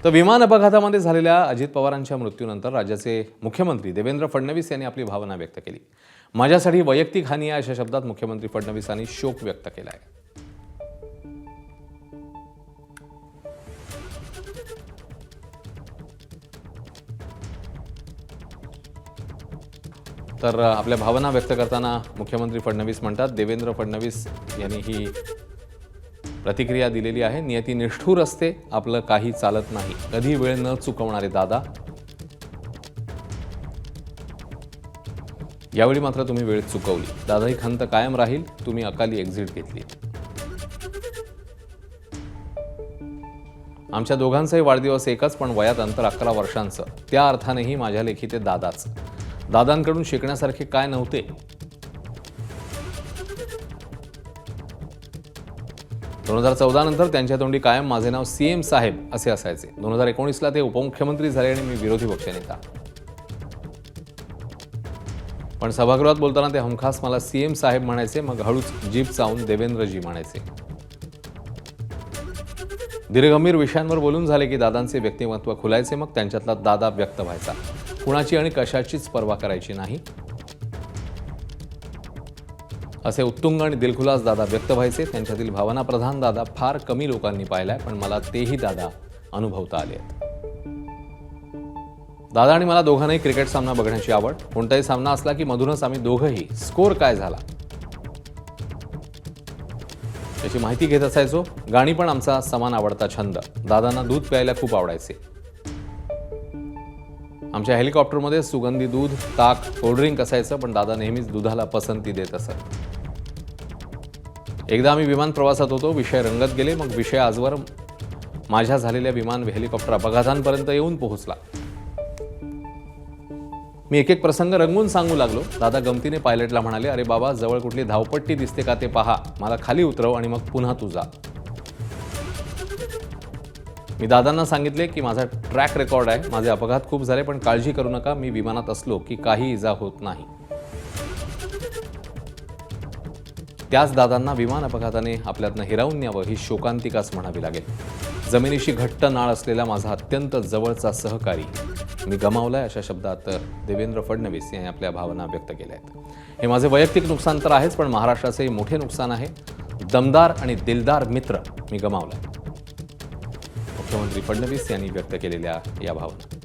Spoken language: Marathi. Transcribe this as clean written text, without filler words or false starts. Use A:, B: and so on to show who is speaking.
A: तर विमान अपघातामध्ये झालेल्या अजित पवारांच्या मृत्यूनंतर राज्याचे मुख्यमंत्री देवेंद्र फडणवीस यांनी आपली भावना व्यक्त केली. माझ्यासाठी वैयक्तिक हानी आहे अशा शब्दात मुख्यमंत्री फडणवीसांनी शोक व्यक्त केला आहे. तर आपल्या भावना व्यक्त करताना मुख्यमंत्री फडणवीस म्हणतात, देवेंद्र फडणवीस यांनी ही प्रतिक्रिया दिलेली आहे. नियती निष्ठुर असते, आपलं काही चालत नाही, कधी वेळ न चुकवणारे दादा. यावेळी मात्र तुम्ही वेळ चुकवली. दादा ही खंत कायम राहील, तुम्ही अकाली एक्झिट घेतली. आमच्या दोघांचाही वाढदिवस एकच, पण वयात अंतर 11 वर्षांचं. त्या अर्थानेही माझ्या लेखी ते दादाच. दादांकडून शिकण्यासारखे काय नव्हते? 2014 नंतर त्यांच्या तोंडी कायम माझे नाव सीएम साहेब असे असायचे. 2019ला ते उपमुख्यमंत्री झाले आणि मी विरोधी पक्षनेता. पण सभागृहात बोलताना ते हमखास मला सीएम साहेब म्हणायचे, मग हळूच जीभ चावून देवेंद्रजी म्हणायचे. दीर्घगंभीर विषयांवर बोलून झाले की दादांचे व्यक्तिमत्व खुलायचे, मग त्यांच्यातला दादा व्यक्त व्हायचा. कुणाची आणि कशाचीच पर्वा करायची नाही असे उत्तुंग आणि दिलखुलास दादा व्यक्त व्हायचे. त्यांच्यातील भावनाप्रधान दादा फार कमी लोकांनी पाहिलाय, पण मला तेही दादा अनुभवता आले आहेत. दादा आणि मला दोघांनाही क्रिकेट सामना बघण्याची आवड. कोणताही सामना असला की मधूनच आम्ही दोघंही स्कोर काय झाला याची माहिती घेत असायचो. गाणी पण आमचा समान आवडता छंद. दादांना दूध प्यायला खूप आवडायचे. आमच्या हेलिकॉप्टरमध्ये सुगंधी दूध, ताक, कोल्ड्रिंक असायचं, पण दादा नेहमीच दुधाला पसंती देत असत. एकदा आम्ही विमान प्रवासात होतो, विषय रंगत गेले. मग विषय आजवर माझ्या झालेल्या विमान हेलिकॉप्टर अपघातांपर्यंत येऊन पोहोचला. मी एक एक प्रसंग रंगून सांगू लागलो. दादा गमतीने पायलटला म्हणाले, अरे बाबा, जवळ कुठली धावपट्टी दिसते का ते पहा, मला खाली उतरव आणि मग पुन्हा तू जा. मी दादांना सांगितले की माझा ट्रॅक रेकॉर्ड आहे, माझे अपघात खूप झाले, पण काळजी करू नका, मी विमानात असलो की काही इजा होत नाही. त्याच दादांना विमान अपघाताने आपल्यातनं हिरावून न्यावं ही शोकांतिकाच म्हणावी लागेल. जमिनीशी घट्ट नाळ असलेला माझा अत्यंत जवळचा सहकारी मी गमावलाय अशा शब्दात देवेंद्र फडणवीस यांनी आपल्या भावना व्यक्त केल्या आहेत. हे माझे वैयक्तिक नुकसान तर आहेच, पण महाराष्ट्राचेही मोठे नुकसान आहे. दमदार आणि दिलदार मित्र मी गमावलाय. मुख्यमंत्री फडणवीस यांनी व्यक्त केलेल्या या भावना.